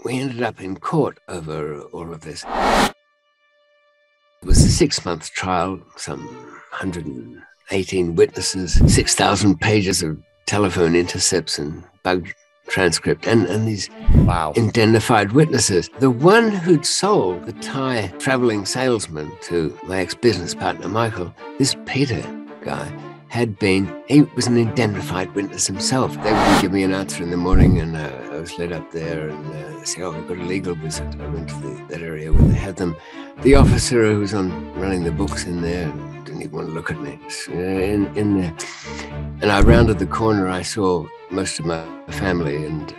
we ended up in court over all of this. It was a 6-month trial, some 118 witnesses, 6,000 pages of telephone intercepts and bug transcript, and these indemnified witnesses. The one who'd sold the Thai traveling salesman to my ex-business partner, Michael, this Peter guy, he was an indemnified witness himself. They would give me an answer in the morning, and I was led up there and said, we've got a legal visit. I went to that area where they had them. The officer who was running the books in there didn't even want to look at me, in there. And I rounded the corner, I saw most of my family and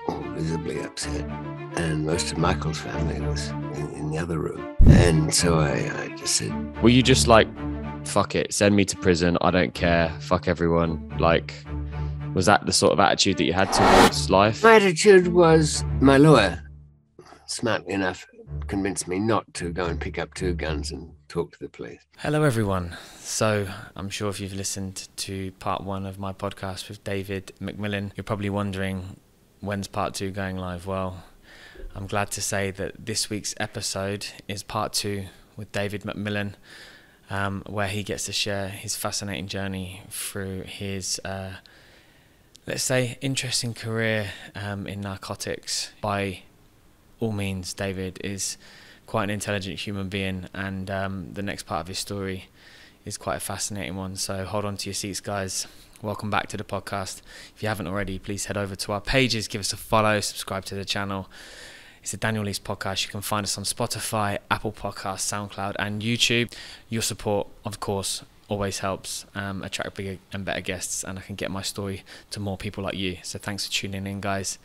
all visibly upset. And most of Michael's family was in the other room. And so I just said... Were you just like, fuck it, send me to prison, I don't care, fuck everyone? Like, was that the sort of attitude that you had towards life? My attitude was, my lawyer, smartly enough, convinced me not to go and pick up 2 guns and talk to the police. Hello everyone. So I'm sure if you've listened to part 1 of my podcast with David Mcmillan, you're probably wondering, when's part 2 going live? Well, I'm glad to say that this week's episode is part 2 with David Mcmillan, where he gets to share his fascinating journey through his, let's say, interesting career in narcotics. By all means, David is quite an intelligent human being, and the next part of his story is quite a fascinating one. So hold on to your seats, guys. Welcome back to the podcast. If you haven't already, please head over to our pages, give us a follow, subscribe to the channel. It's the Daniel Leese Podcast. You can find us on Spotify, Apple Podcasts, Soundcloud, and YouTube. Your support, of course, always helps attract bigger and better guests, and I can get my story to more people like you. So thanks for tuning in, guys,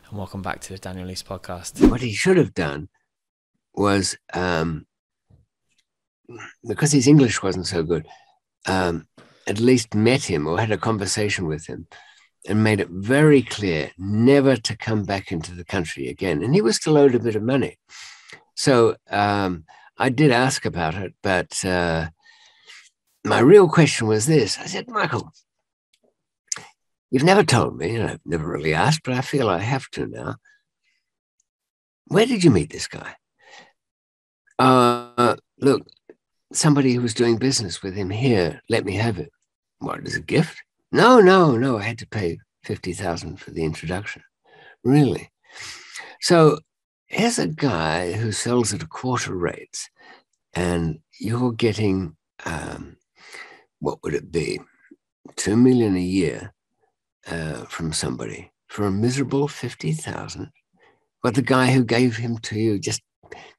and welcome back to the Daniel Leese Podcast. What he should have done was, because his English wasn't so good, at least met him or had a conversation with him and made it very clear never to come back into the country again. And he was still owed a bit of money. So I did ask about it, but my real question was this. I said, Michael, you've never told me, and I've never really asked, but I feel I have to now. Where did you meet this guy? Look, somebody who was doing business with him here let me have it. What, as a gift? No, I had to pay $50,000 for the introduction. Really? So here's a guy who sells at a quarter rates, and you're getting, what would it be? $2 million a year from somebody for a miserable $50,000. But the guy who gave him to you just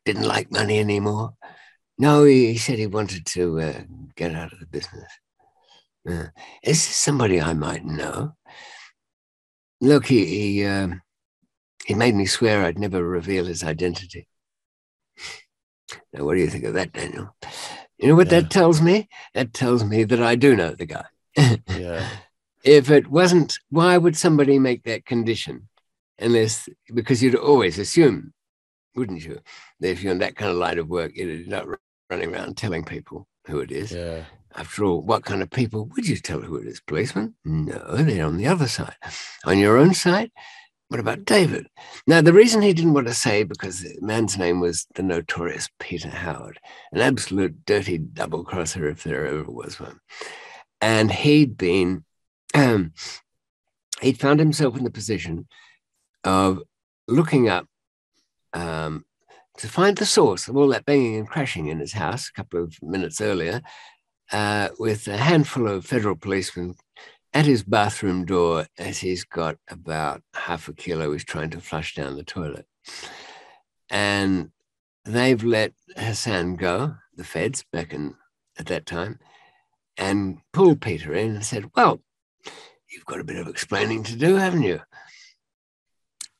didn't like money anymore. No, he said he wanted to get out of the business. Is this somebody I might know? Look, he made me swear I'd never reveal his identity. Now, what do you think of that, Daniel? You know what that tells me? That tells me that I do know the guy. Yeah. If it wasn't, why would somebody make that condition? Because you'd always assume, wouldn't you, that if you're in that kind of line of work, you're not running around telling people who it is. Yeah. After all, what kind of people would you tell who it is? Policemen? No, they're on the other side. On your own side? What about David? Now, the reason he didn't want to say, because the man's name was the notorious Peter Howard, an absolute dirty double-crosser if there ever was one. And he'd found himself in the position of looking up to find the source of all that banging and crashing in his house a couple of minutes earlier, with a handful of federal policemen at his bathroom door as he's got about half a kilo he's trying to flush down the toilet. And they've let Hassan go, the feds back at that time, and pulled Peter in and said, well, you've got a bit of explaining to do, haven't you?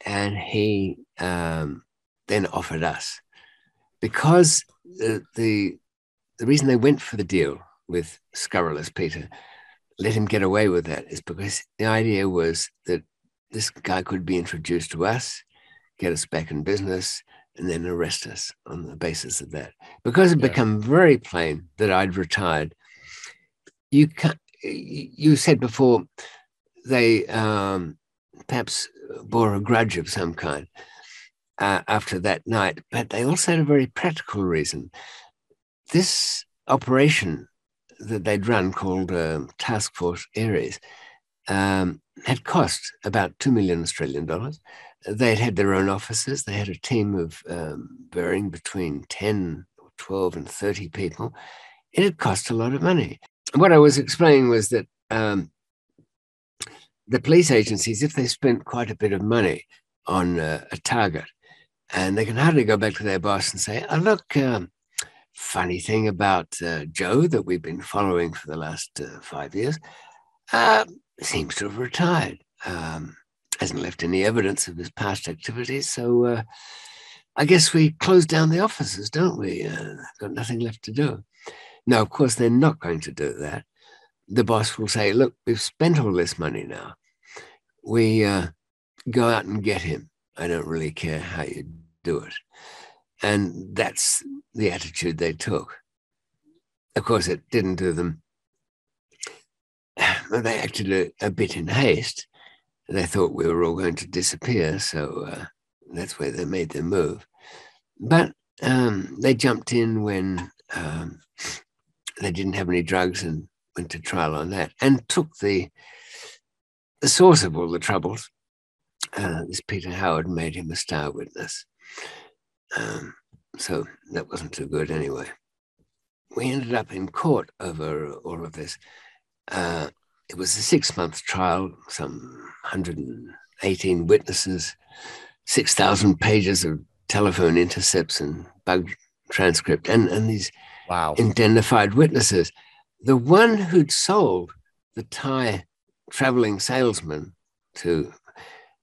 And he then offered us, because the reason they went for the deal with scurrilous Peter, let him get away with that, is because the idea was that this guy could be introduced to us, get us back in business, and then arrest us on the basis of that. Because it became very plain that I'd retired. You said before they perhaps bore a grudge of some kind after that night, but they also had a very practical reason. This operation that they'd run called Task Force Aries had cost about $2 million Australian dollars. They'd had their own offices. They had a team of varying between 10, 12 and 30 people. It had cost a lot of money. What I was explaining was that the police agencies, if they spent quite a bit of money on a target, and they can hardly go back to their boss and say, oh, look, funny thing about Joe that we've been following for the last 5 years, seems to have retired. Hasn't left any evidence of his past activities. So I guess we close down the offices, don't we? Got nothing left to do. No, of course, they're not going to do that. The boss will say, look, we've spent all this money now. We go out and get him. I don't really care how you do it. And that's the attitude they took. Of course, it didn't do them. They acted a bit in haste. They thought we were all going to disappear, so that's where they made their move. But they jumped in when they didn't have any drugs and went to trial on that, and took the source of all the troubles, this Peter Howard, made him a star witness. So that wasn't too good anyway. We ended up in court over all of this. It was a 6-month trial, some 118 witnesses, 6,000 pages of telephone intercepts and bug transcript, and these indemnified witnesses. The one who'd sold the Thai traveling salesman to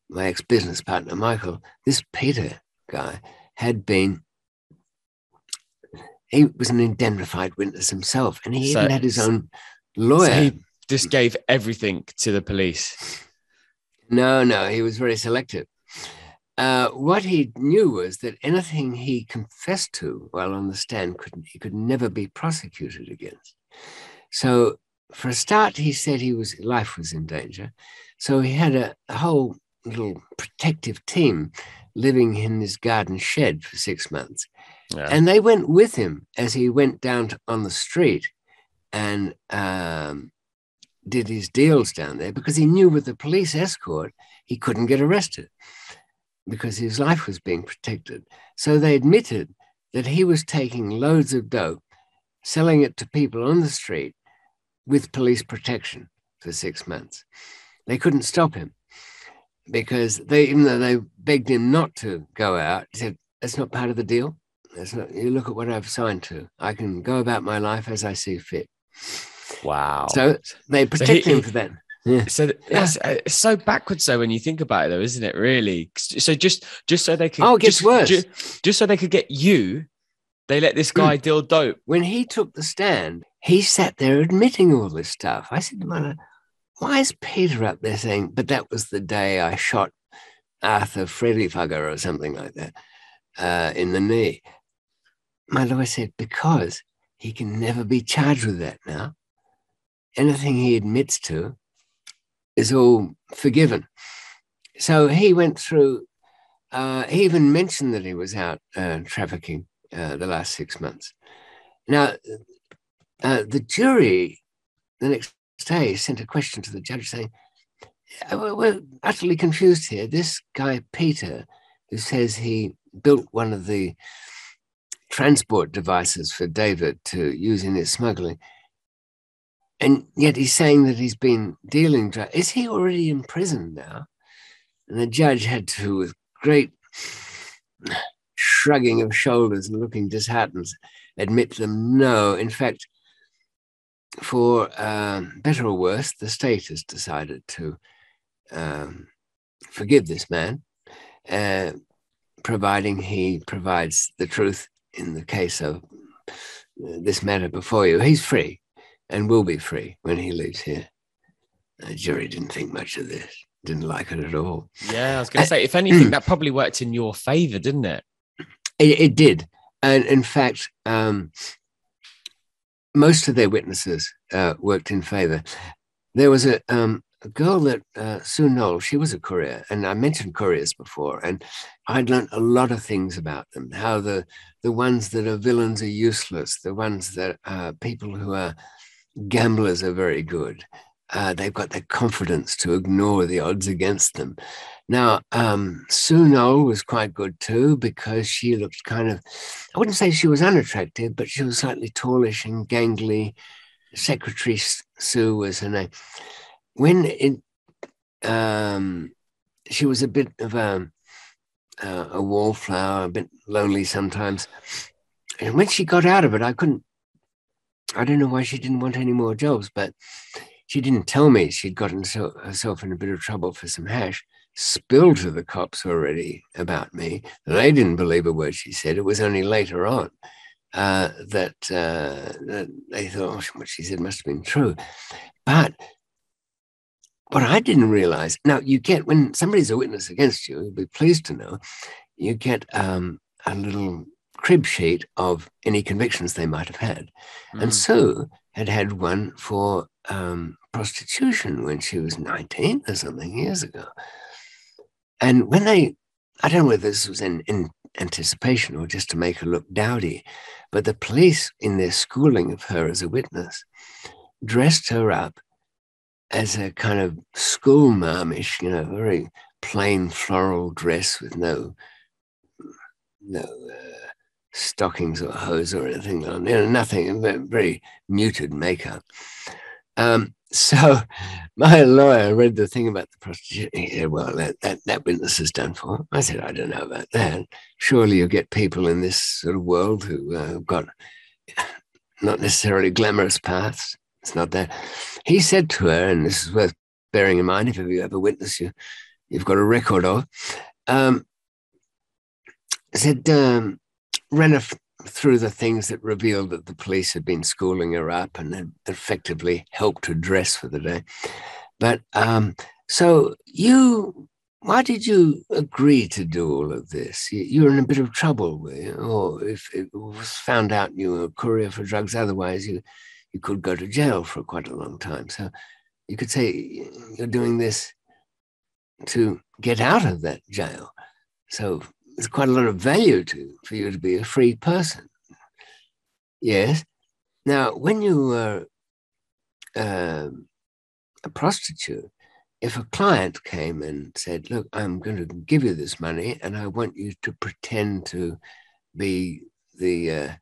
my ex-business partner, Michael, this Peter guy, he was an indemnified witness himself, and he even had his own lawyer. So he just gave everything to the police. No, he was very selective. What he knew was that anything he confessed to while on the stand he could never be prosecuted against. So for a start, he said his life was in danger. So he had a whole little protective team living in his garden shed for 6 months. Yeah. And they went with him as he went down on the street and did his deals down there, because he knew with the police escort, he couldn't get arrested because his life was being protected. So they admitted that he was taking loads of dope, selling it to people on the street with police protection for 6 months. They couldn't stop him because even though they begged him not to go out, he said, that's not part of the deal. That's not, you look at what I've signed to. I can go about my life as I see fit. Wow. So they protect him for that. Yeah. So that's it's so backwards though when you think about it though, isn't it, really? So just so they could... Oh, it gets worse. Just so they could get you, they let this guy deal dope. When he took the stand, he sat there admitting all this stuff. I said to him, why is Peter up there saying, but that was the day I shot Arthur Freddyfugger or something like that in the knee? My lawyer said, because he can never be charged with that now. Anything he admits to is all forgiven. So he went through, he even mentioned that he was out trafficking the last 6 months. Now, the jury the next day sent a question to the judge saying, we're utterly confused here. This guy, Peter, who says he built one of the transport devices for David to use in his smuggling, and yet he's saying that he's been dealing drugs. Is he already in prison now? And the judge had to, with great shrugging of shoulders and looking disheartened, admit to them, no. In fact, for better or worse, the state has decided to forgive this man, providing he provides the truth in the case of this matter before you. He's free and will be free when he leaves here. The jury didn't think much of this, didn't like it at all. Yeah, I was going to say, if anything, that probably worked in your favor, didn't it? It did. And in fact, most of their witnesses worked in favor. There was a a girl that Sue Knoll, she was a courier, and I mentioned couriers before, and I'd learned a lot of things about them. How the ones that are villains are useless. The ones that are people who are gamblers are very good. They've got the confidence to ignore the odds against them. Now, Sue Knoll was quite good too, because she looked kind of, I wouldn't say she was unattractive, but she was slightly tallish and gangly. Secretary Sue was her name. When she was a bit of a wallflower, a bit lonely sometimes. And when she got out of it, I don't know why she didn't want any more jobs, but she didn't tell me she'd gotten herself in a bit of trouble for some hash, spilled to the cops already about me. They didn't believe a word she said. It was only later on that they thought, oh, what she said must have been true. But what I didn't realize, now you get, when somebody's a witness against you, you'll be pleased to know, you get a little crib sheet of any convictions they might have had. And Sue had one for prostitution when she was 19 or something years ago. And when I don't know whether this was in anticipation or just to make her look dowdy, but the police, in their schooling of her as a witness, dressed her up as a kind of school marmish, very plain floral dress with no stockings or hose or anything like that, nothing, very muted makeup. So my lawyer read the thing about the prostitution. He said, well, that witness is done for. I said, I don't know about that. Surely you get people in this sort of world who have got not necessarily glamorous paths. It's not that. He said to her, and this is worth bearing in mind if you have a witness you've got a record of, said, ran her through the things that revealed that the police had been schooling her up and had effectively helped her dress for the day. But so why did you agree to do all of this? You were in a bit of trouble, were you? Or if it was found out you were a courier for drugs, otherwise you could go to jail for quite a long time. So you could say you're doing this to get out of that jail. So there's quite a lot of value for you to be a free person. Yes. Now, when you were a prostitute, if a client came and said, look, I'm going to give you this money and I want you to pretend to be a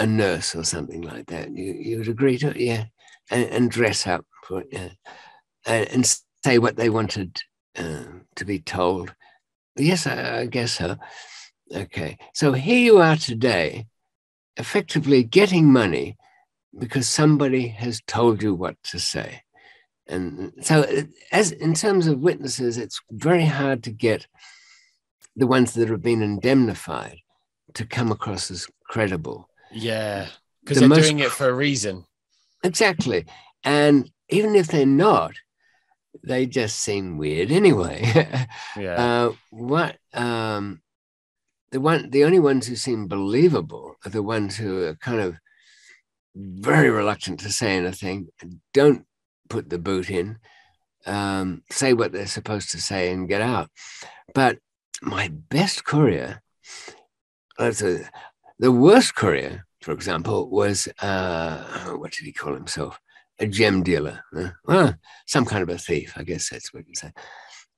nurse or something like that, you would agree to it, yeah, and dress up for it, yeah, and say what they wanted to be told. Yes, I guess so. Okay, so here you are today, effectively getting money because somebody has told you what to say. And so as in terms of witnesses, it's very hard to get the ones that have been indemnified to come across as credible. Yeah, because they're doing it for a reason. Exactly. And even if they're not, they just seem weird anyway. Yeah. The only ones who seem believable are the ones who are kind of very reluctant to say anything, don't put the boot in, say what they're supposed to say and get out. But my best courier, the worst courier, for example, was, what did he call himself? A gem dealer. Well, some kind of a thief, I guess that's what you say.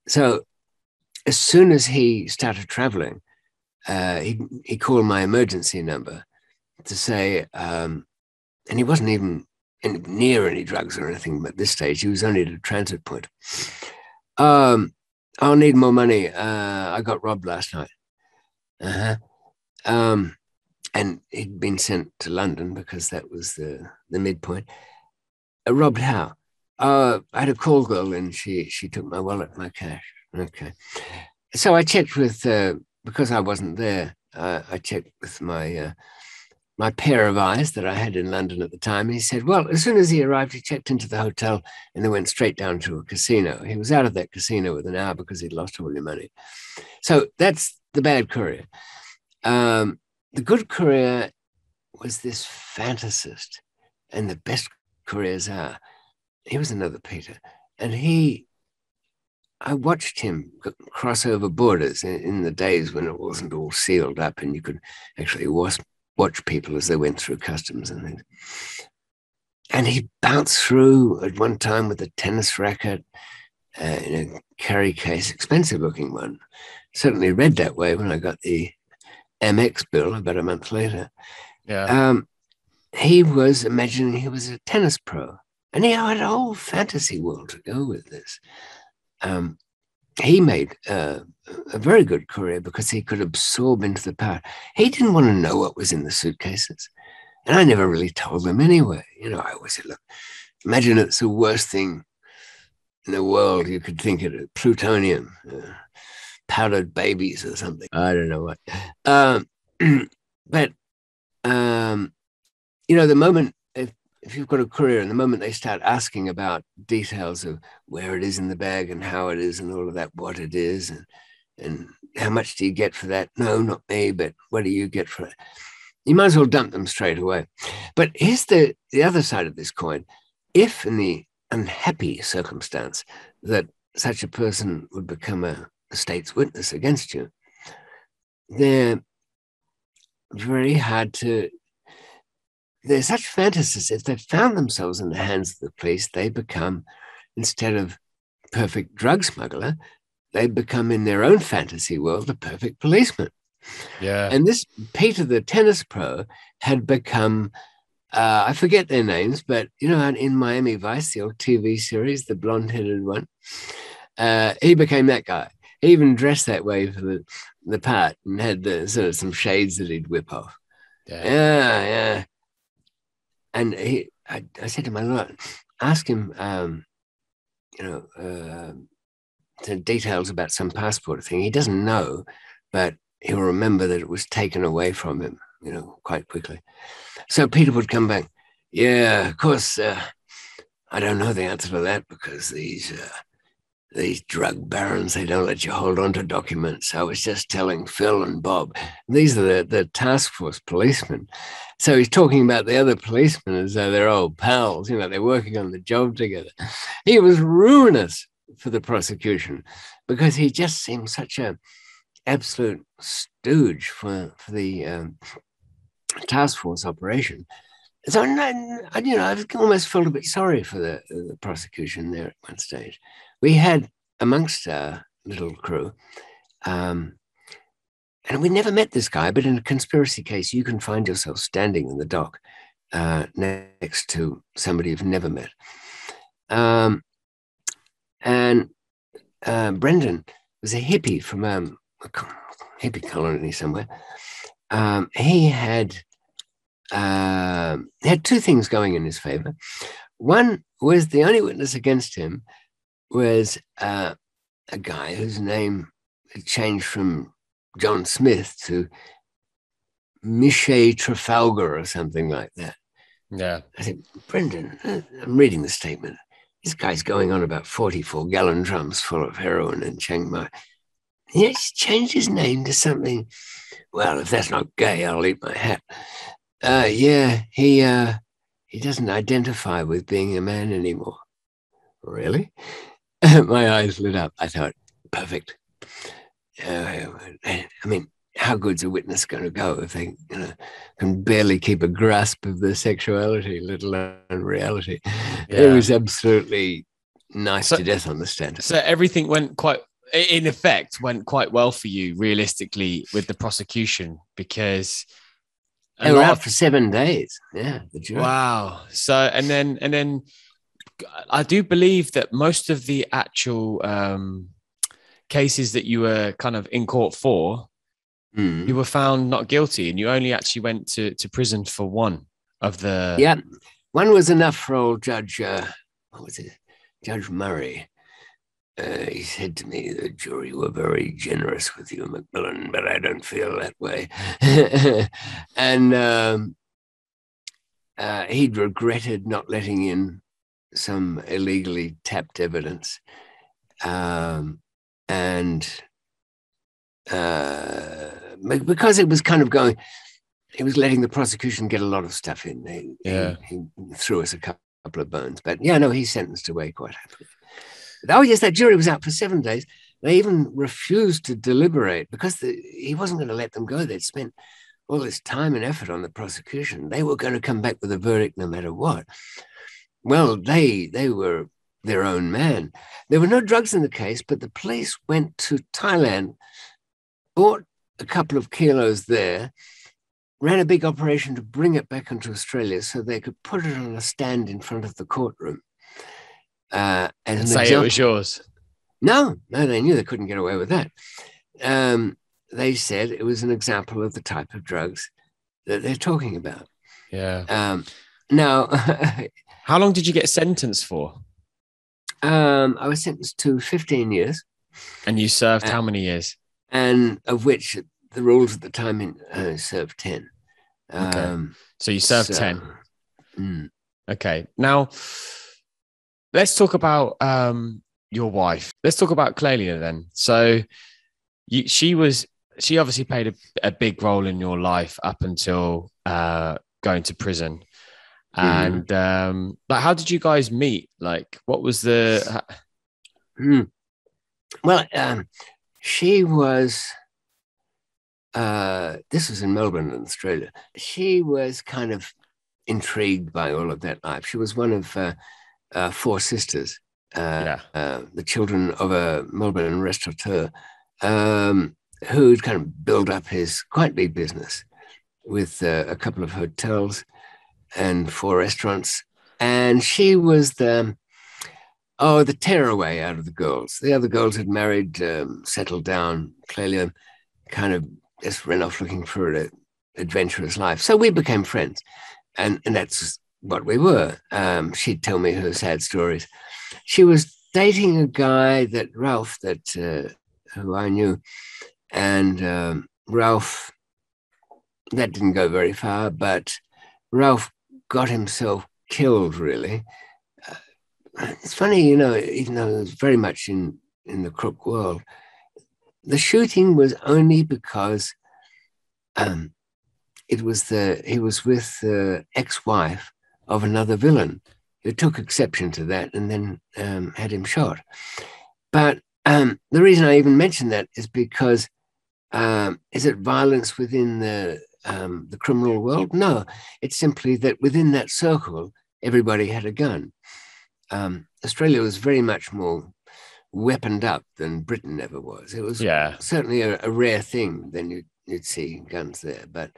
So as soon as he started traveling, he called my emergency number to say, and he wasn't even near any drugs or anything, but at this stage, he was only at a transit point. I'll need more money. I got robbed last night. And he'd been sent to London because that was the midpoint. Robbed how? I had a call girl and she took my wallet, my cash. Okay. So I checked with, because I wasn't there, I checked with my pair of eyes that I had in London at the time. He said, well, as soon as he arrived, he checked into the hotel and then went straight down to a casino. He was out of that casino within an hour because he'd lost all your money. So that's the bad courier. The good courier was this fantasist, and the best couriers are. He was another Peter. And I watched him cross over borders in the days when it wasn't all sealed up and you could actually watch people as they went through customs and things. And he bounced through at one time with a tennis racket in a carry case, expensive looking one. Certainly read that way when I got the Amex bill about a month later. Yeah. He was imagining he was a tennis pro. And he had a whole fantasy world to go with this. He made a very good career because he could absorb into the power. He didn't want to know what was in the suitcases. And I never really told them anyway. You know, I always said, look, imagine it's the worst thing in the world. You could think of it, plutonium, powdered babies or something. I don't know what. But, you know, the moment, if you've got a courier and the moment they start asking about details of where it is in the bag and how it is and all of that, what it is and how much do you get for that? No, not me, but what do you get for it? You might as well dump them straight away. But here's the other side of this coin. If in the unhappy circumstance that such a person would become a state's witness against you, they're very hard to... They're such fantasies. If they've found themselves in the hands of the police, they become, instead of perfect drug smuggler, they become in their own fantasy world a perfect policeman. Yeah. And this Peter, the tennis pro, had become, I forget their names, but, you know, in Miami Vice, the old TV series, the blonde-headed one, he became that guy. He even dressed that way for the part and had the sort of some shades that he'd whip off. Yeah. And I said to my lawyer, ask him, you know, the details about some passport thing. He doesn't know, but he'll remember that it was taken away from him, you know, quite quickly. So Peter would come back. Yeah, of course, I don't know the answer to that because these drug barons, they don't let you hold on to documents. I was just telling Phil and Bob. These are the task force policemen. So he's talking about the other policemen as though they're old pals, you know, they're working on the job together. He was ruinous for the prosecution because he just seemed such a absolute stooge for the task force operation. So, you know, I almost felt a bit sorry for the prosecution there at one stage. We had, amongst our little crew, and we never met this guy, but in a conspiracy case, you can find yourself standing in the dock next to somebody you've never met. And Brendan was a hippie from a hippie colony somewhere. He had two things going in his favor. One was the only witness against him was a guy whose name had changed from John Smith to Miche Trafalgar or something like that. Yeah. I said, Brendan, I'm reading the statement. This guy's going on about 44-gallon drums full of heroin in Chiang Mai. He's changed his name to something. Well, if that's not gay, I'll eat my hat. Yeah, he doesn't identify with being a man anymore. Really? My eyes lit up. I thought, perfect. I mean, how good's a witness going to go if they can barely keep a grasp of their sexuality, let alone reality? Yeah. It was absolutely nice to death on the stand. So everything went quite well for you, realistically, with the prosecution, because they were out for 7 days. Yeah, the jury. Wow. So and then I do believe that most of the actual cases that you were kind of in court for, you were found not guilty, and you only actually went to prison for one of the... Yeah, one was enough for old Judge, Judge Murray. He said to me, the jury were very generous with you, Mcmillan, but I don't feel that way. And he'd regretted not letting in some illegally tapped evidence. Because it was kind of going, he was letting the prosecution get a lot of stuff in. He threw us a couple of bones. But yeah, no, he's sentenced away quite happily. Oh, yes, that jury was out for 7 days. They even refused to deliberate because he wasn't going to let them go. They'd spent all this time and effort on the prosecution. They were going to come back with a verdict no matter what. Well, they were their own man. There were no drugs in the case, but the police went to Thailand, bought a couple of kilos there, ran a big operation to bring it back into Australia so they could put it on a stand in front of the courtroom. And say it was yours. No, they knew they couldn't get away with that. They said it was an example of the type of drugs that they're talking about. Yeah. Now, how long did you get sentenced for? I was sentenced to 15 years. And you served how many years? And of which the rules at the time served 10. Okay. So you served 10. Okay. Now, let's talk about your wife. Let's talk about Clelia then. So she obviously played a big role in your life up until going to prison. And like, how did you guys meet? Like, what was the? Well, she was. This was in Melbourne, in Australia. She was kind of intrigued by all of that life. She was one of 4 sisters, the children of a Melbourne restaurateur who'd kind of built up his quite big business with a couple of hotels and 4 restaurants. And she was the tearaway out of the girls. The other girls had married, settled down. Clelia kind of just ran off looking for an adventurous life. So we became friends. And that's what we were. She'd tell me her sad stories. She was dating a guy that Ralph, who I knew. And Ralph, that didn't go very far, but Ralph got himself killed, really. It's funny, even though it was very much in the crook world, the shooting was only because he was with the ex-wife of another villain who took exception to that and then had him shot. But the reason I even mention that is because is it violence within the criminal world? No, it's simply that within that circle, everybody had a gun. Australia was very much more weaponed up than Britain ever was. It was certainly a rare thing than you'd see guns there. But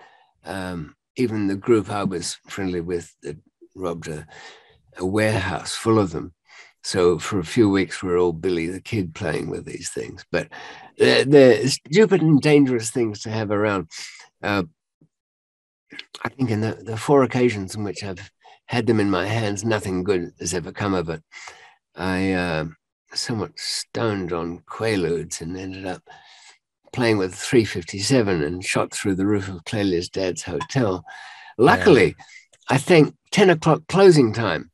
even the group I was friendly with that robbed a warehouse full of them. So for a few weeks, we were all Billy the Kid playing with these things. But they're stupid and dangerous things to have around. I think in the 4 occasions in which I've had them in my hands, nothing good has ever come of it. I somewhat stoned on Quaaludes and ended up playing with 357 and shot through the roof of Clelia's dad's hotel. Luckily, I think 10 o'clock closing time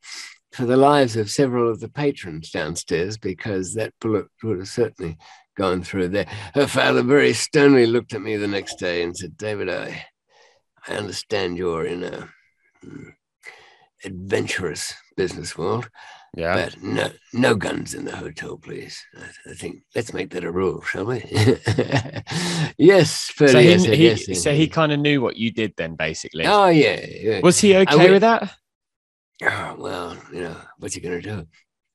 for the lives of several of the patrons downstairs, because that bullet would have certainly gone through there. Her father very sternly looked at me the next day and said, "David, I understand you're in a adventurous business world, but no guns in the hotel, please. I think let's make that a rule, shall we?" Yes, but so he kind of knew what you did then, basically. Oh yeah. Was he okay with that? Oh, well, what's he going to do?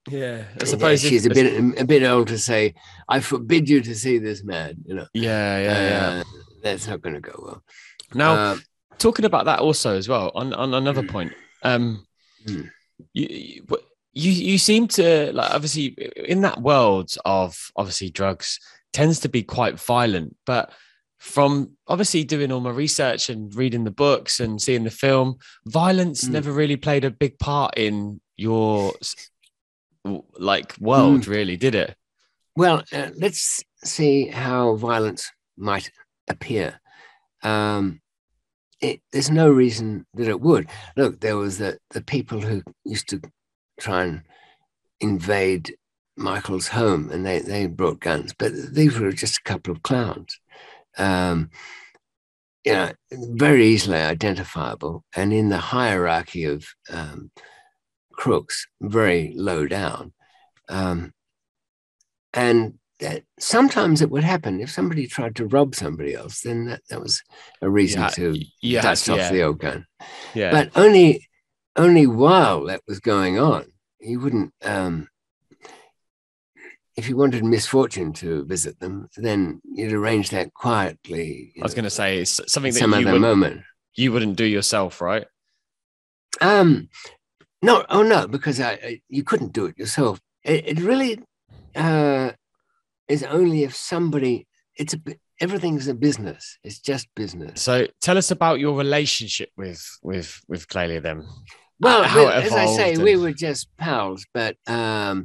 Yeah, I suppose she's a bit old to say, "I forbid you to see this man." Yeah. That's not going to go well. Now, talking about that also as well on another point, you seem to, like, obviously in that world of obviously drugs tends to be quite violent, but from obviously doing all my research and reading the books and seeing the film, violence never really played a big part in your world, really, did it? Well, let's see how violence might appear. There's no reason that it would. Look, there was the people who used to try and invade Michael's home, and they brought guns, but these were just a couple of clowns. Very easily identifiable, and in the hierarchy of crooks, very low down. And sometimes it would happen. If somebody tried to rob somebody else, then that was a reason to dust off the old gun. Yeah. But only while that was going on, you wouldn't, if you wanted misfortune to visit them, then you'd arrange that quietly. I was going to say, it's something that some other moment. You wouldn't do yourself, right? No, because you couldn't do it yourself. It really is only if somebody. Everything's a business. It's just business. So tell us about your relationship with Clelia then. Well, as I say, we were just pals, but I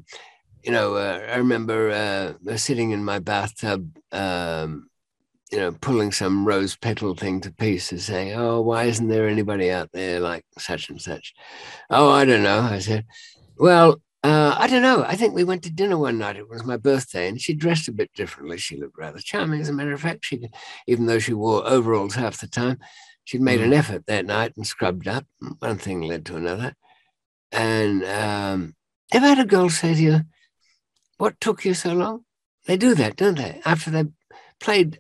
remember sitting in my bathtub, pulling some rose petal thing to pieces, saying, "Oh, why isn't there anybody out there like such and such?" "Oh, I don't know," I said. "Well, I don't know. I think we went to dinner one night. It was my birthday, and she dressed a bit differently. She looked rather charming, as a matter of fact. Even though she wore overalls half the time, she'd made an effort that night and scrubbed up. One thing led to another. And ever had a girl say to you, 'What took you so long?' They do that, don't they? After they've played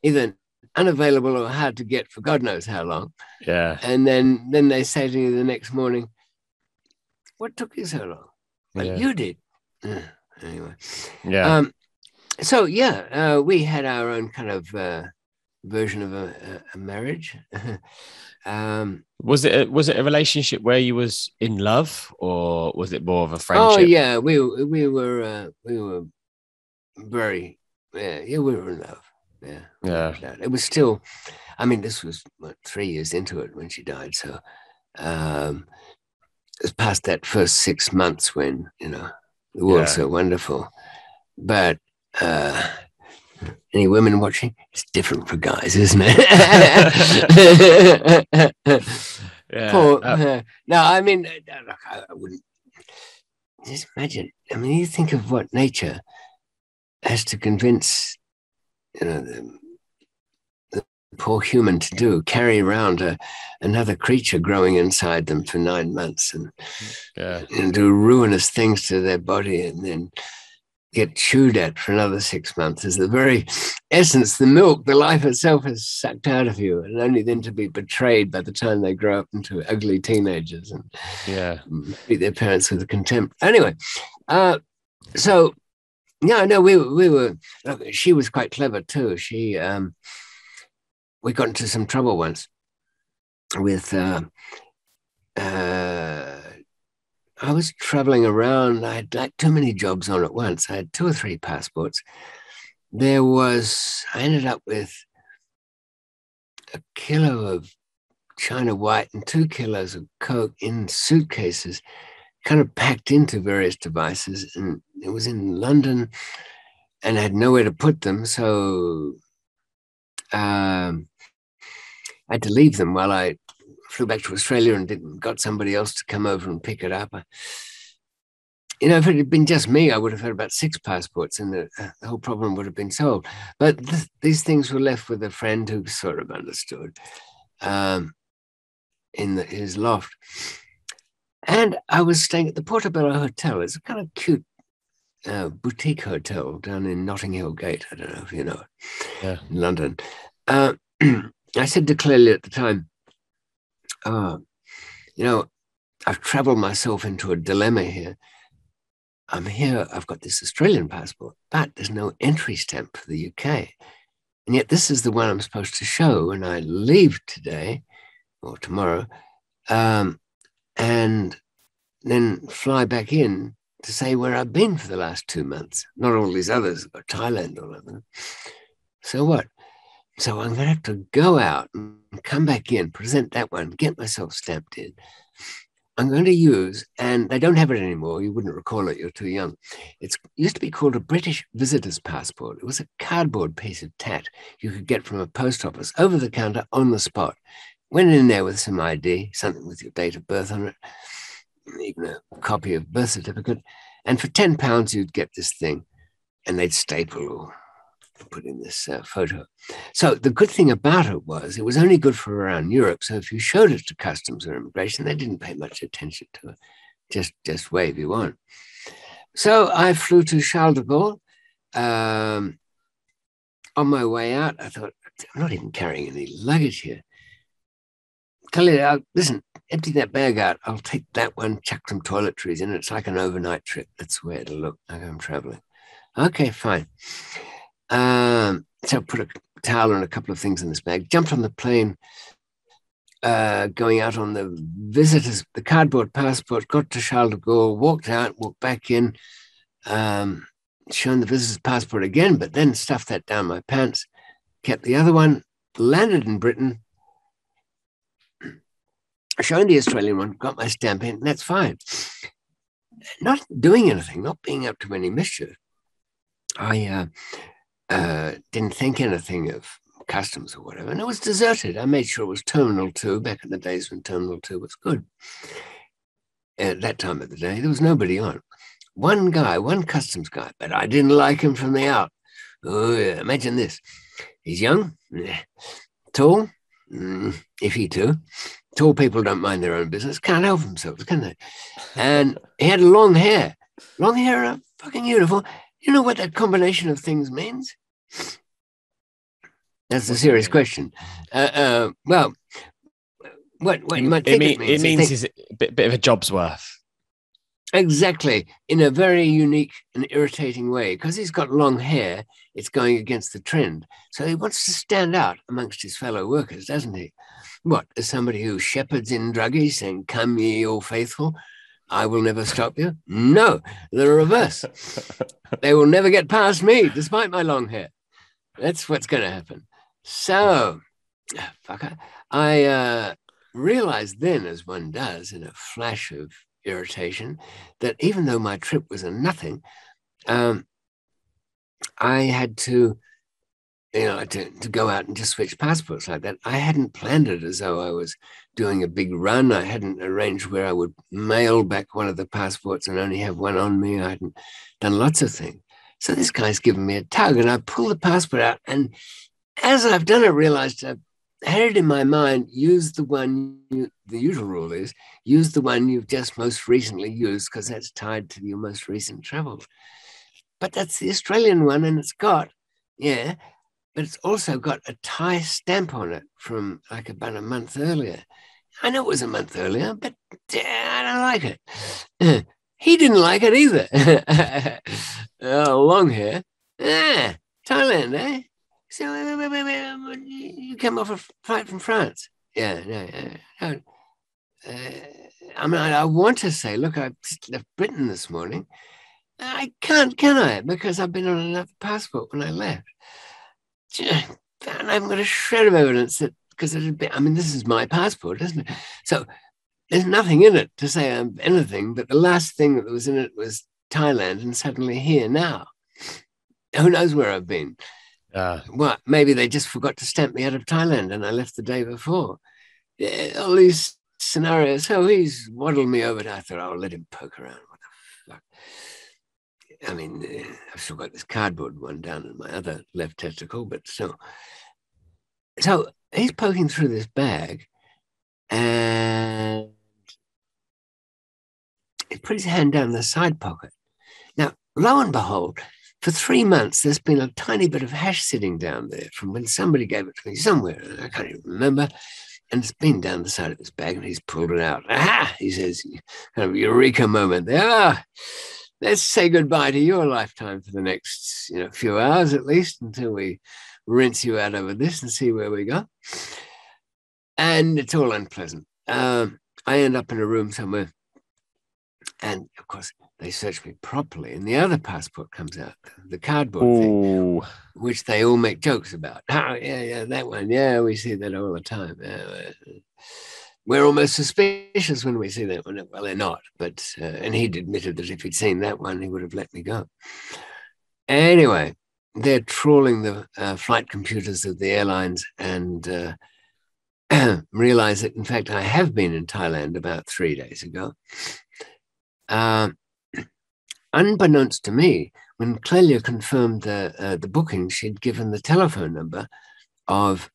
either unavailable or hard to get for God knows how long. Yeah. And then they say to you the next morning, 'What took you so long?' Well, you did. Anyway. Yeah. We had our own kind of version of a marriage. Was it a relationship where you was in love, or was it more of a friendship? Oh yeah, we were very we were in love. Yeah. It was still. I mean, this was 3 years into it when she died, so. It was past that first 6 months when, the world's so wonderful. But any women watching? It's different for guys, isn't it? Yeah. No, I mean, look, I wouldn't. Just imagine. I mean, you think of what nature has to convince, the poor human to do, carry around another creature growing inside them for 9 months and do ruinous things to their body and then get chewed at for another 6 months as the very essence, the milk, the life itself is sucked out of you, and only then to be betrayed by the time they grow up into ugly teenagers and treat their parents with contempt. Anyway, we were, she was quite clever too. We got into some trouble once with, I was traveling around. I had like too many jobs on at once. I had 2 or 3 passports. I ended up with a kilo of China White and 2 kilos of Coke in suitcases, kind of packed into various devices. And it was in London and I had nowhere to put them. So I had to leave them while I flew back to Australia and got somebody else to come over and pick it up. If it had been just me, I would have had about 6 passports and the whole problem would have been solved. But these things were left with a friend who sort of understood in his loft. And I was staying at the Portobello Hotel. It's a kind of cute boutique hotel down in Notting Hill Gate. I don't know if you know it, in London. I said to Clelia at the time, I've traveled myself into a dilemma here. I'm here, I've got this Australian passport, but there's no entry stamp for the UK. And yet this is the one I'm supposed to show when I leave today or tomorrow, and then fly back in to say where I've been for the last 2 months. Not all these others, or Thailand, all of them. So what? So I'm going to have to go out and come back in, present that one, get myself stamped in. I'm going to use, and they don't have it anymore. You wouldn't recall it. You're too young. It used to be called a British visitor's passport. It was a cardboard piece of tat you could get from a post office over the counter on the spot. Went in there with some ID, something with your date of birth on it, even a copy of birth certificate. And for £10, you'd get this thing, and they'd staple or put in this photo. So the good thing about it was only good for around Europe. So if you showed it to customs or immigration, they didn't pay much attention to it. Just wave you on. So I flew to Charles de Gaulle on my way out, I thought, I'm not even carrying any luggage here. Khalid, listen, empty that bag out. I'll take that one, chuck some toiletries in it. It's like an overnight trip. That's the way it'll look like I'm traveling. Okay, fine. So I put a towel and a couple of things in this bag, jumped on the plane, going out on the cardboard passport, got to Charles de Gaulle, walked out, walked back in, shown the visitor's passport again, but then stuffed that down my pants, kept the other one, landed in Britain, showing the Australian one, got my stamp in, and that's fine. Not doing anything, not being up to any mischief. I didn't think anything of customs or whatever, and it was deserted. I made sure it was Terminal 2, back in the days when Terminal 2 was good. At that time of the day, there was nobody on. One guy, one customs guy, but I didn't like him from the out. Oh, yeah, imagine this. He's young, tall, iffy too. Tall people don't mind their own business, can't help themselves, can they? And he had long hair. Long hair are fucking beautiful. You know what that combination of things means? That's a serious question. Well, what you might think it means. It means he's a bit of a job's worth. Exactly, in a very unique and irritating way, because he's got long hair, it's going against the trend. So he wants to stand out amongst his fellow workers, doesn't he? What, as somebody who shepherds in druggies saying, "Come ye all faithful, I will never stop you"? No, the reverse. They will never get past me, despite my long hair. That's what's going to happen. So, I realized then, as one does in a flash of irritation, that even though my trip was a nothing, I had to, to go out and just switch passports like that. I hadn't planned it as though I was doing a big run. I hadn't arranged where I would mail back one of the passports and only have one on me. I hadn't done lots of things. So this guy's given me a tug, and I pull the passport out, and as I've done it, realized I've had it in my mind, use the one, the usual rule is, use the one you've just most recently used, because that's tied to your most recent travels. But that's the Australian one, and it's got, but it's also got a Thai stamp on it from like about a month earlier. I know it was a month earlier, but I don't like it. He didn't like it either. Long hair. Thailand, eh? So you came off a flight from France? Yeah. I want to say, look, I left Britain this morning. I can't, can I? Because I've been on another passport when I left. And I haven't got a shred of evidence that, because this is my passport, isn't it? So there's nothing in it to say anything, but the last thing that was in it was Thailand, and suddenly here now. Who knows where I've been? Well, maybe they just forgot to stamp me out of Thailand and I left the day before. All these scenarios. So he's waddled me over. I thought, I'll let him poke around. What the fuck? I've still got this cardboard one down in my other left testicle, but still. So he's poking through this bag and he put his hand down the side pocket. Now, lo and behold, for 3 months, there's been a tiny bit of hash sitting down there from when somebody gave it to me somewhere. I can't even remember. And it's been down the side of his bag, and he's pulled it out. Aha, he says, kind of eureka moment there. Let's say goodbye to your lifetime for the next few hours at least, until we rinse you out over this and see where we go. And it's all unpleasant. I end up in a room somewhere. And, of course, they search me properly, and the other passport comes out, the cardboard thing, which they all make jokes about. Oh, yeah, that one. Yeah, we see that all the time. We're almost suspicious when we see that one. Well, they're not, but and he'd admitted that if he'd seen that one, he would have let me go. Anyway, they're trawling the flight computers of the airlines and realize that, in fact, I have been in Thailand about 3 days ago. Unbeknownst to me, when Clelia confirmed the booking, she'd given the telephone number of,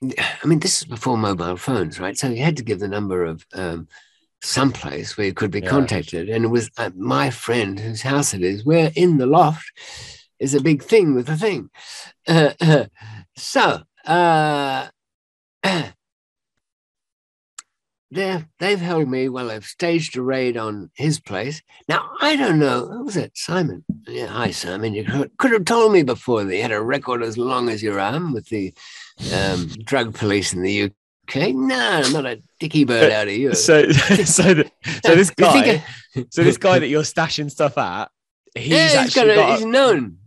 this is before mobile phones, right? So you had to give the number of someplace where you could be contacted. And it was my friend whose house it is, where in the loft is a big thing with a thing. So they've held me while they've staged a raid on his place. Now, I don't know. Who was it? Simon. Yeah, hi, Simon. You could have told me before that you had a record as long as your arm with the drug police in the UK. No, not a dicky bird out of you. So this guy that you're stashing stuff at, he's known.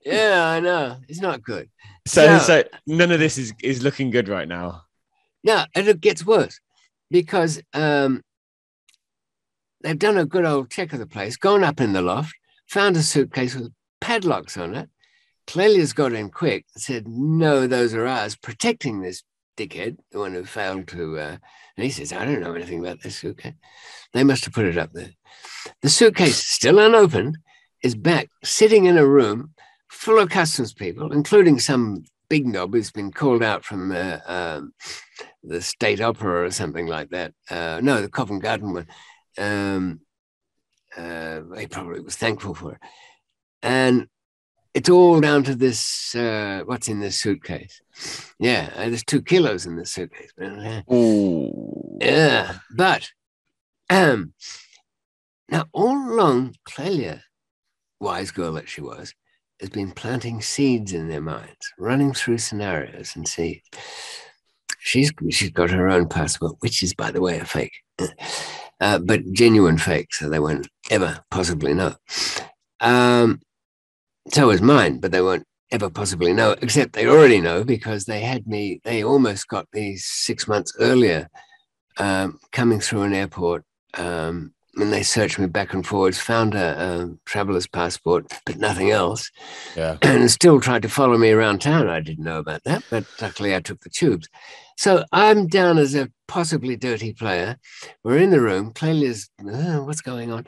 Yeah, I know. It's not good. So none of this is looking good right now. No, and it gets worse because they've done a good old check of the place, gone up in the loft, found a suitcase with padlocks on it. Clelia's got in quick and said, no, those are ours, protecting this dickhead, the one who failed to... and he says, I don't know anything about this suitcase. They must have put it up there. The suitcase, still unopened, is back, sitting in a room full of customs people, including some big knob who's been called out from the State Opera or something like that. No, the Covent Garden one. He probably was thankful for it. And it's all down to this, what's in this suitcase. Yeah, there's 2 kilos in this suitcase. Ooh. Yeah, but now all along, Clelia, wise girl that she was, has been planting seeds in their minds, running through scenarios and seeds. She's got her own passport, which is, by the way, a fake, but genuine fake, so they won't ever possibly know. So is mine, but they won't ever possibly know, except they already know because they almost got me 6 months earlier, coming through an airport, and they searched me back and forwards, found a traveler's passport, but nothing else. Yeah. And still tried to follow me around town. I didn't know about that, but luckily I took the tubes. So I'm down as a possibly dirty player. We're in the room. Clelia's, what's going on?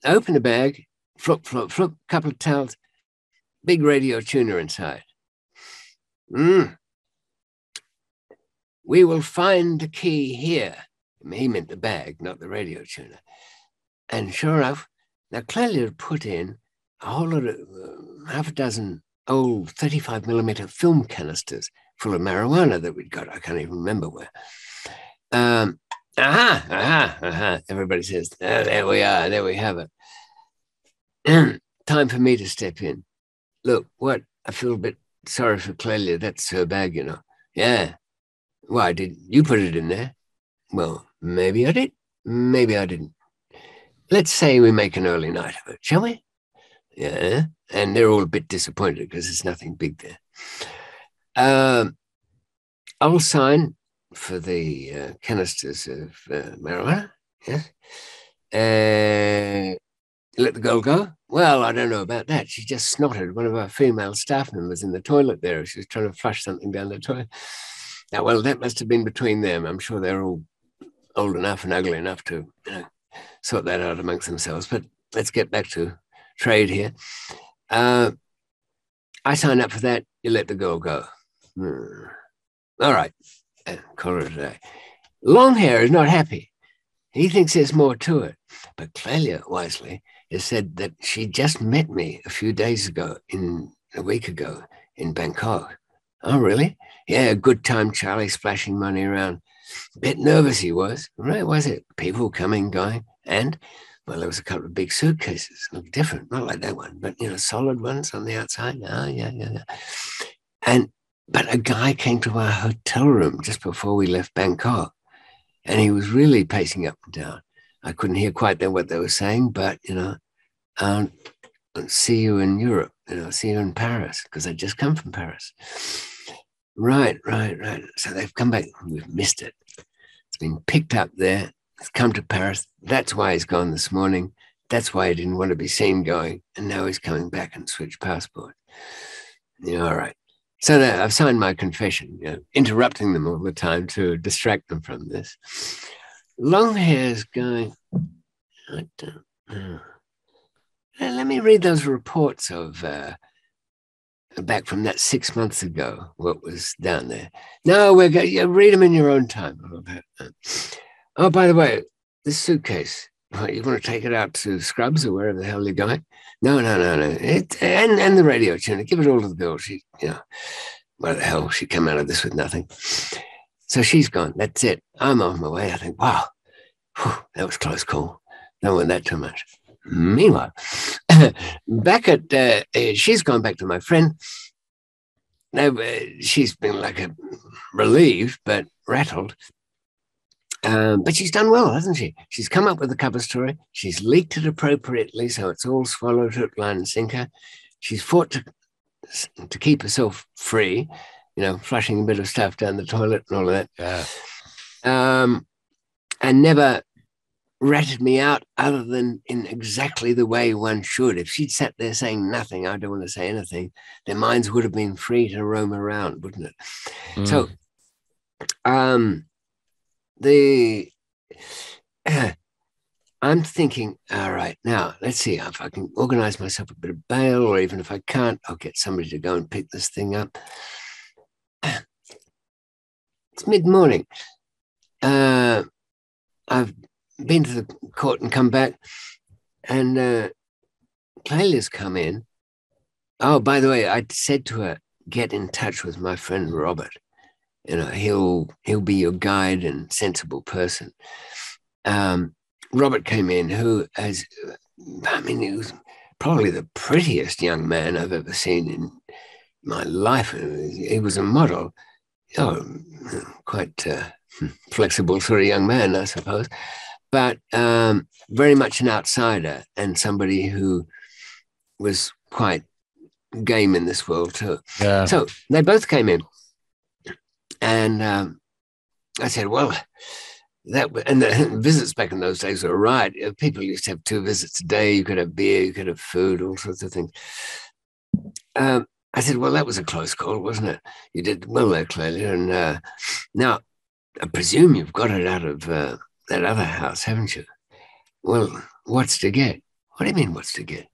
I open the bag, flop, couple of towels, big radio tuner inside. We will find the key here. He meant the bag, not the radio tuner. And sure enough, now Clelia had put in a whole lot of half a dozen old 35 millimeter film canisters full of marijuana that we'd got. I can't even remember where. Everybody says, there we are, there we have it. Time for me to step in. Look, I feel a bit sorry for Clelia. That's her bag, you know. Yeah. Why, did you put it in there? Well, maybe I did, maybe I didn't. Let's say we make an early night of it, shall we? Yeah, and they're all a bit disappointed because there's nothing big there. I'll sign for the canisters of marijuana, yes. Let the girl go? Well, I don't know about that. She just snotted one of our female staff members in the toilet there. She was trying to flush something down the toilet. Now, well, that must have been between them. I'm sure they're all old enough and ugly enough to sort that out amongst themselves. But let's get back to trade here. I sign up for that. You let the girl go. All right. Call it a day. Longhair is not happy. He thinks there's more to it. But Clelia, wisely, has said that she just met me a week ago in Bangkok. Oh, really? Yeah, good time, Charlie, splashing money around. A bit nervous he was. Right, was it? People coming, going. And, well, there was a couple of big suitcases. Looked different, not like that one, but, solid ones on the outside. Oh, yeah. But a guy came to our hotel room just before we left Bangkok, and he was really pacing up and down. I couldn't hear quite what they were saying, but, I'll see you in Europe, see you in Paris, because I'd just come from Paris. Right. So they've come back. We've missed it. It's been picked up there. It's come to Paris. That's why he's gone this morning. That's why he didn't want to be seen going. And now he's coming back and switched passport. All right. So I've signed my confession, interrupting them all the time to distract them from this. Longhair's going, I don't know. Let me read those reports of back from that 6 months ago, what was down there. No, we're going to read them in your own time. Oh, by the way, this suitcase, you want to take it out to Scrubs or wherever the hell you're going? No. And the radio tuner, give it all to the girl. She, where the hell, she came out of this with nothing. So she's gone. That's it. I'm on my way. I think, wow, that was close call. Don't want that too much. Meanwhile, back at, she's gone back to my friend. Now, she's been like relieved, but rattled. But she's done well, hasn't she? She's come up with a cover story. She's leaked it appropriately, so it's all swallowed, hook, line, and sinker. She's fought to keep herself free, flushing a bit of stuff down the toilet and all of that. Yeah. And never ratted me out other than in exactly the way one should. If she'd sat there saying nothing, I don't want to say anything, their minds would have been free to roam around, wouldn't it? So I'm thinking, all right, now let's see if I can organize myself a bit of bail, or even if I can't, I'll get somebody to go and pick this thing up. It's mid-morning. I've been to the court and come back, and Claylea's come in. Oh, by the way, I said to her, get in touch with my friend Robert. He'll be your guide and sensible person. Robert came in, he was probably the prettiest young man I've ever seen in my life. He was a model. Quite flexible sort of young man, I suppose. But very much an outsider and somebody who was quite game in this world too. Yeah. So they both came in, and I said, well, the visits back in those days were right. People used to have 2 visits a day. You could have beer, you could have food, all sorts of things. I said, well, that was a close call, wasn't it? You did well there, Claylia. And now I presume you've got it out of that other house, haven't you? Well, what's to get? What do you mean, what's to get?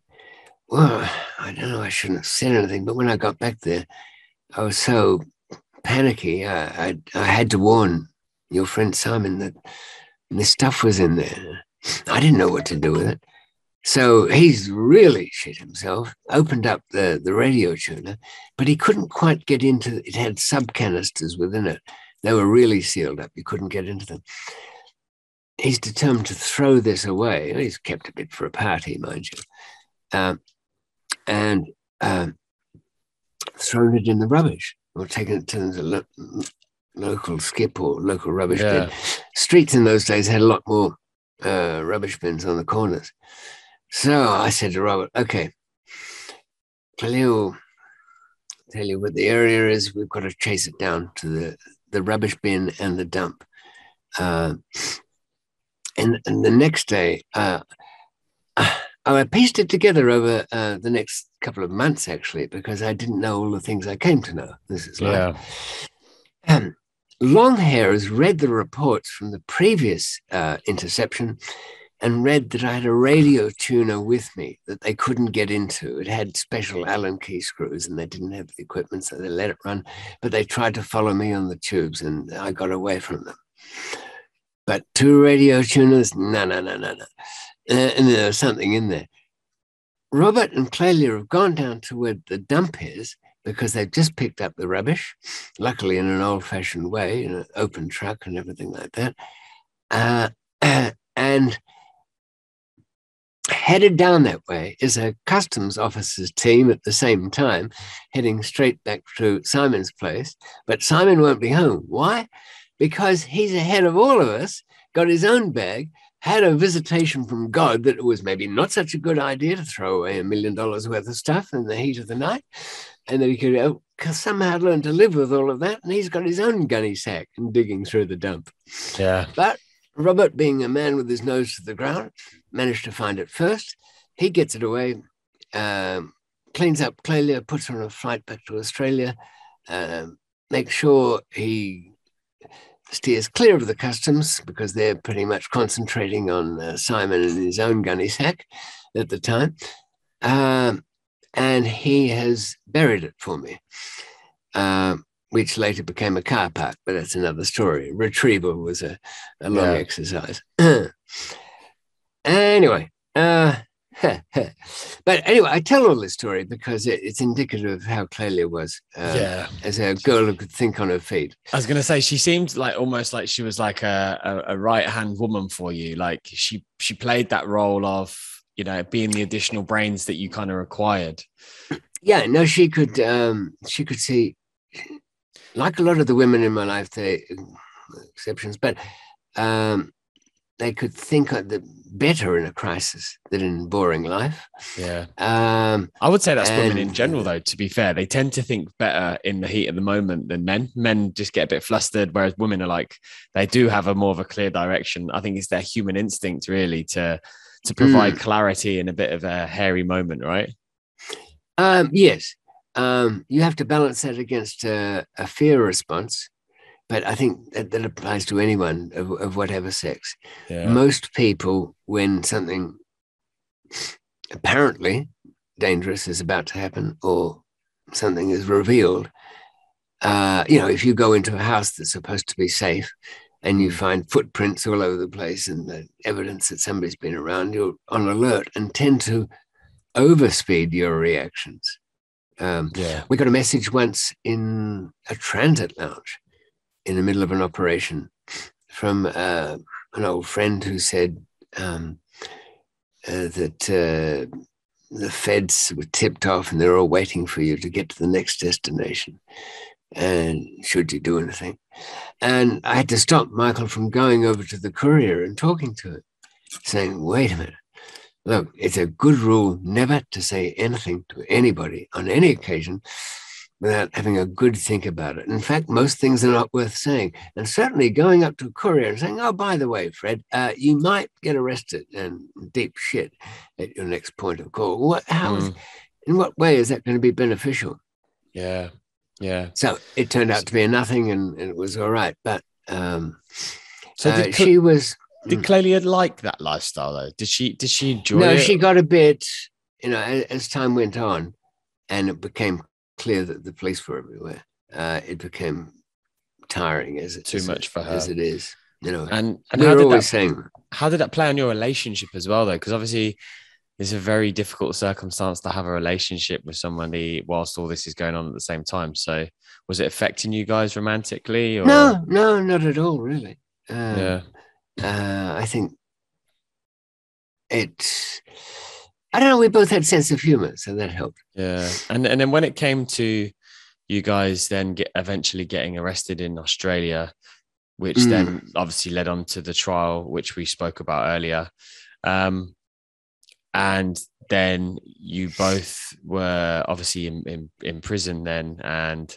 Well, I don't know. I shouldn't have said anything. But when I got back there, I was so panicky. I had to warn your friend Simon that this stuff was in there. I didn't know what to do with it. So he's really shit himself, opened up the radio tuner, but he couldn't quite get into it. It had sub-canisters within it. They were really sealed up. You couldn't get into them. He's determined to throw this away. He's kept a bit for a party, mind you. And thrown it in the rubbish, or taken it to the local skip or local rubbish bin. Streets in those days had a lot more rubbish bins on the corners. So I said to Robert, okay, I'll tell you what the area is. We've got to chase it down to the rubbish bin and the dump. And the next day, I pieced it together over the next couple of months, actually, because I didn't know all the things I came to know. This is like, Longhair has read the reports from the previous interception and read that I had a radio tuner with me that they couldn't get into. It had special Allen key screws and they didn't have the equipment, so they let it run. But they tried to follow me on the tubes and I got away from them. But 2 radio tuners, no. And there was something in there. Robert and Claylia have gone down to where the dump is because they've just picked up the rubbish, luckily in an old-fashioned way, in an open truck and everything like that. And headed down that way is a customs officer's team at the same time, heading straight back to Simon's place. But Simon won't be home. Why? Because he's ahead of all of us, got his own bag, had a visitation from God that it was maybe not such a good idea to throw away $1 million worth of stuff in the heat of the night, and that he could somehow learn to live with all of that. And he's got his own gunny sack and digging through the dump. Yeah. But Robert, being a man with his nose to the ground, managed to find it first. He gets it away, cleans up Claylia, puts her on a flight back to Australia, makes sure he steers clear of the customs because they're pretty much concentrating on Simon and his own gunny sack at the time. and he has buried it for me, which later became a car park, but that's another story. Retrieval was a long exercise. Anyway, but anyway, I tell all this story because it's indicative of how Clelia was as a girl who could think on her feet. I was going to say, she seemed like almost like she was like a right-hand woman for you. Like she played that role of, you know, being the additional brains that you kind of required. Yeah, no, she could see, like a lot of the women in my life, they exceptions, but they could think better in a crisis than in boring life. Yeah. I would say that's women in general, though, to be fair. They tend to think better in the heat of the moment than men. Men just get a bit flustered, whereas women are like, they do have more of a clear direction. I think it's their human instinct, really, to provide clarity in a bit of a hairy moment, right? Yes. You have to balance that against a fear response. But I think that applies to anyone of whatever sex. Yeah. Most people, when something apparently dangerous is about to happen or something is revealed, if you go into a house that's supposed to be safe and you find footprints all over the place and the evidence that somebody's been around, you're on alert and tend to overspeed your reactions. We got a message once in a transit lounge in the middle of an operation from an old friend who said that the feds were tipped off and they're all waiting for you to get to the next destination. And should you do anything? And I had to stop Michael from going over to the courier and talking to him, saying, wait a minute. Look, it's a good rule never to say anything to anybody on any occasion without having a good think about it. In fact, most things are not worth saying. And certainly going up to a courier and saying, oh, by the way, Fred, you might get arrested and deep shit at your next point of call. In what way is that going to be beneficial? Yeah. So it turned out to be a nothing and it was all right. But she was... Did Clelia like that lifestyle, though? Did she enjoy it? No, she got a bit, as time went on and it became clear that the police were everywhere. It became tiring too much for her as it is, And how did that play on your relationship as well, though? Because obviously, it's a very difficult circumstance to have a relationship with somebody whilst all this is going on at the same time. So, was it affecting you guys romantically? Or? No, not at all, really. I think I don't know, we both had sense of humor, so that helped. Yeah. And then when it came to you guys then eventually getting arrested in Australia, which then obviously led on to the trial, which we spoke about earlier. And then you both were obviously in prison then. And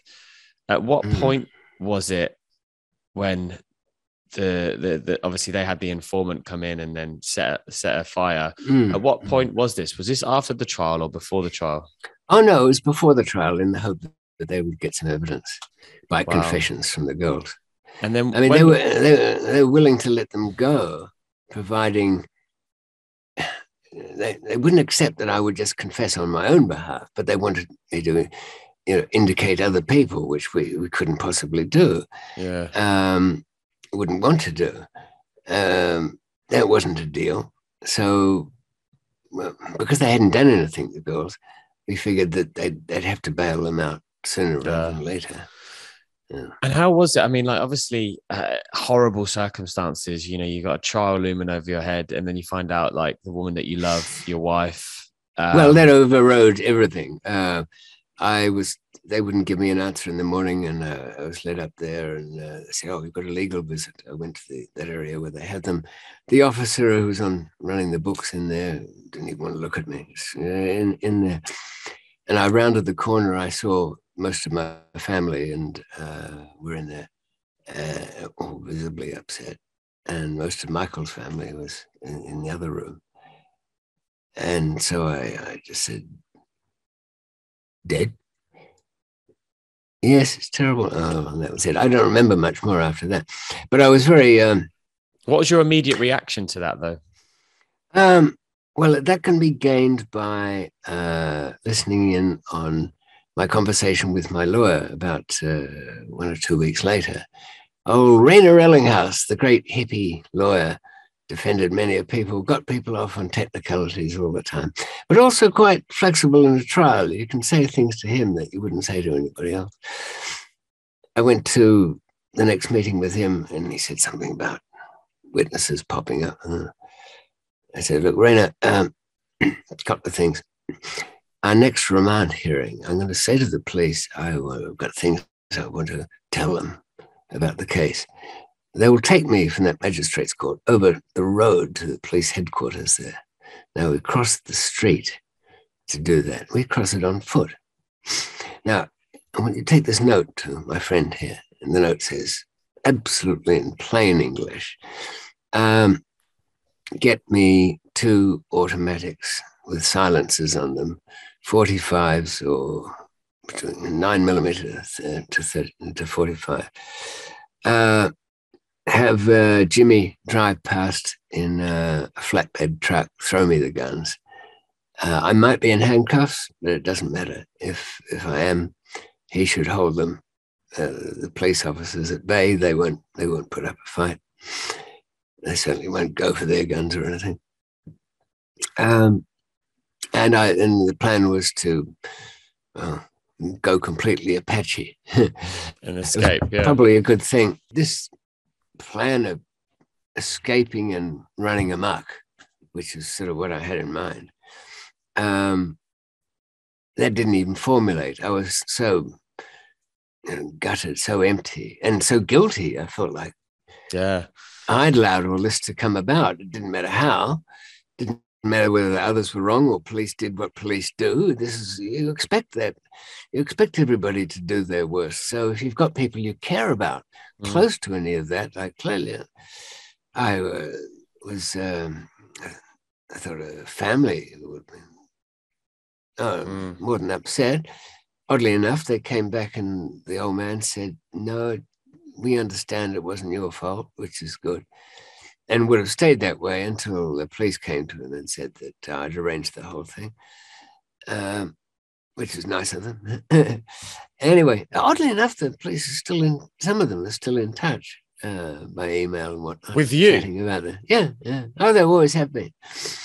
at what point was it when the obviously they had the informant come in and then set a fire? At what point was this? Was this after the trial or before the trial? Oh no, it was before the trial, in the hope that they would get some evidence by confessions from the girls. And then they were willing to let them go, providing they wouldn't accept that I would just confess on my own behalf, but they wanted me to indicate other people, which we couldn't possibly do. Wouldn't want to do. That wasn't a deal. So, because they hadn't done anything, the girls, we figured that they'd have to bail them out sooner rather than later. Yeah. And how was it? I mean, like, obviously, horrible circumstances. You got a trial looming over your head, and then you find out, like, the woman that you love, your wife. Well, that overrode everything. They wouldn't give me an answer in the morning, and I was led up there and they said, oh, we've got a legal visit. I went to that area where they had them. The officer who was running the books in there didn't even want to look at me in there. And I rounded the corner. I saw most of my family and were in there, all visibly upset. And most of Michael's family was in the other room. And so I just said, dead? Yes, it's terrible. Oh, and that was it. I don't remember much more after that. But I was very... What was your immediate reaction to that, though? Well, that can be gained by listening in on my conversation with my lawyer about 1 or 2 weeks later. Oh, Rainer Ellinghaus, the great hippie lawyer, defended many of people, got people off on technicalities all the time, but also quite flexible in a trial. You can say things to him that you wouldn't say to anybody else. I went to the next meeting with him and he said something about witnesses popping up. I said, look, Rainer, a couple of things. Our next remand hearing, I'm going to say to the police, I've got things I want to tell them about the case. They will take me from that magistrate's court over the road to the police headquarters there. Now, we cross the street to do that. We cross it on foot. Now, I want you to take this note to my friend here. And the note says, absolutely in plain English, get me 2 automatics with silencers on them, 45s or 9mm to 45. Have Jimmy drive past in a flatbed truck, throw me the guns. I might be in handcuffs, but it doesn't matter. If I am, he should hold them. The police officers at bay, they won't put up a fight. They certainly won't go for their guns or anything. And the plan was to go completely Apache and escape. Yeah, probably a good thing. This plan of escaping and running amok, which is sort of what I had in mind, that didn't even formulate. I was so gutted, so empty, and so guilty. I felt like, yeah, I'd allowed all this to come about. It didn't matter how. It didn't matter whether the others were wrong or police did what police do. You expect that. You expect everybody to do their worst. So if you've got people you care about close to any of that, like clearly I was, I thought a family would be more than upset. Oddly enough, they came back and the old man said, no, we understand it wasn't your fault, which is good. And would have stayed that way until the police came to him and said that I'd arranged the whole thing, which is nice of them. Anyway, oddly enough, the police are still some of them are still in touch by email and whatnot. With you? Chatting about it. Yeah. Oh, they always have been.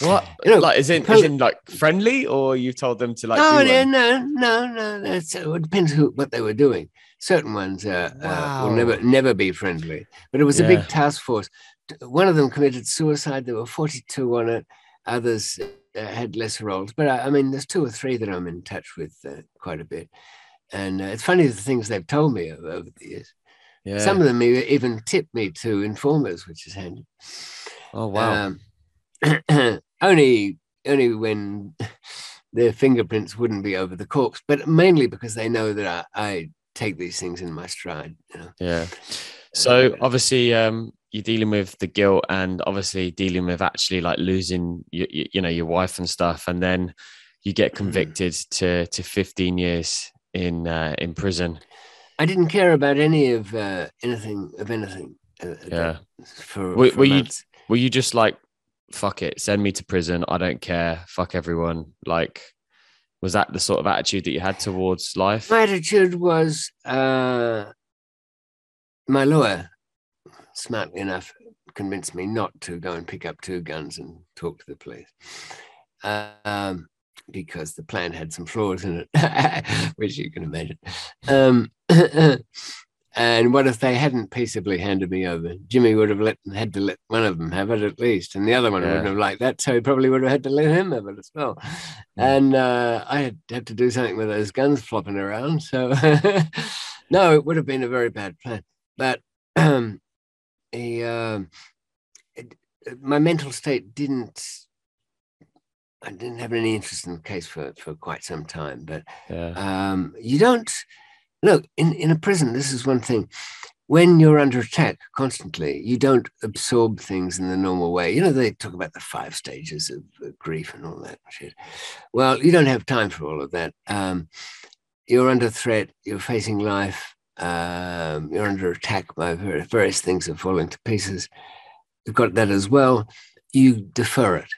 What? Like, is in like friendly, or you told them to like? No. It depends what they were doing. Certain ones will never be friendly. But it was a big task force. One of them committed suicide. There were 42 on it. Others had lesser roles. But I mean, there's 2 or 3 that I'm in touch with quite a bit. And it's funny the things they've told me over the years. Yeah. Some of them even tipped me to informers, which is handy. Oh, wow. Only when their fingerprints wouldn't be over the corpse, but mainly because they know that I take these things in my stride. Yeah. So obviously, you're dealing with the guilt and obviously dealing with actually like losing your wife and stuff, and then you get convicted to 15 years in prison. I didn't care about any of anything. Were you just like, fuck it, send me to prison, I don't care, fuck everyone? Like, was that the sort of attitude that you had towards life? My attitude was, my lawyer, smartly enough, convinced me not to go and pick up 2 guns and talk to the police, because the plan had some flaws in it, which you can imagine. And what if they hadn't peaceably handed me over? Jimmy would have had to let one of them have it at least, and the other one wouldn't have liked that, so he probably would have had to let him have it as well. And I had to do something with those guns flopping around. So no, it would have been a very bad plan. But my mental state I didn't have any interest in the case for quite some time. But you don't. Look, in a prison, this is one thing. When you're under attack constantly, you don't absorb things in the normal way. They talk about the 5 stages of grief and all that shit. Well, you don't have time for all of that. You're under threat. You're facing life. You're under attack by various things are falling to pieces. You've got that as well. You defer it.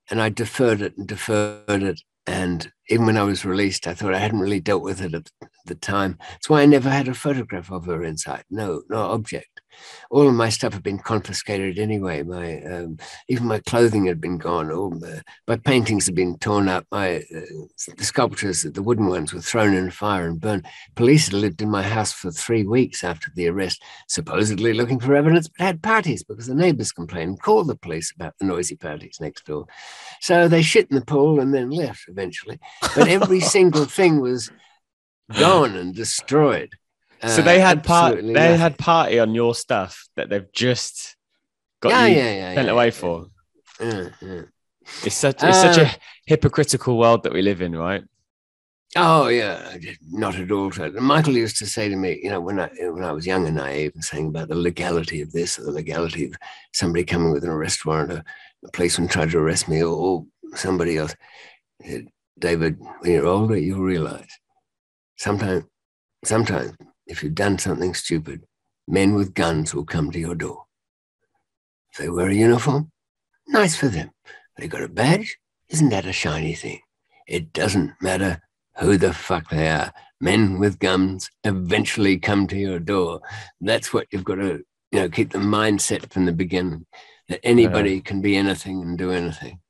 And I deferred it and deferred it. And even when I was released, I thought I hadn't really dealt with it at the time. That's why I never had a photograph of her inside. No object. All of my stuff had been confiscated anyway. Even my clothing had been gone. All my paintings had been torn up. The sculptures, the wooden ones, were thrown in a fire and burned. Police had lived in my house for 3 weeks after the arrest, supposedly looking for evidence, but had parties because the neighbors complained and called the police about the noisy parties next door. So they shit in the pool and then left eventually. But every single thing was gone and destroyed. So they had party on your stuff that they've just got sent away for. Yeah. It's such a hypocritical world that we live in, right? Oh yeah, not at all. Michael used to say to me, when I was young and naive, and saying about the legality of this or the legality of somebody coming with an arrest warrant, or a policeman tried to arrest me, or somebody else. He said, David, when you're older, you'll realize sometimes. If you've done something stupid, men with guns will come to your door. If they wear a uniform, nice for them. They got a badge, isn't that a shiny thing? It doesn't matter who the fuck they are. Men with guns eventually come to your door. That's what you've got to, keep the mindset from the beginning, that anybody can be anything and do anything.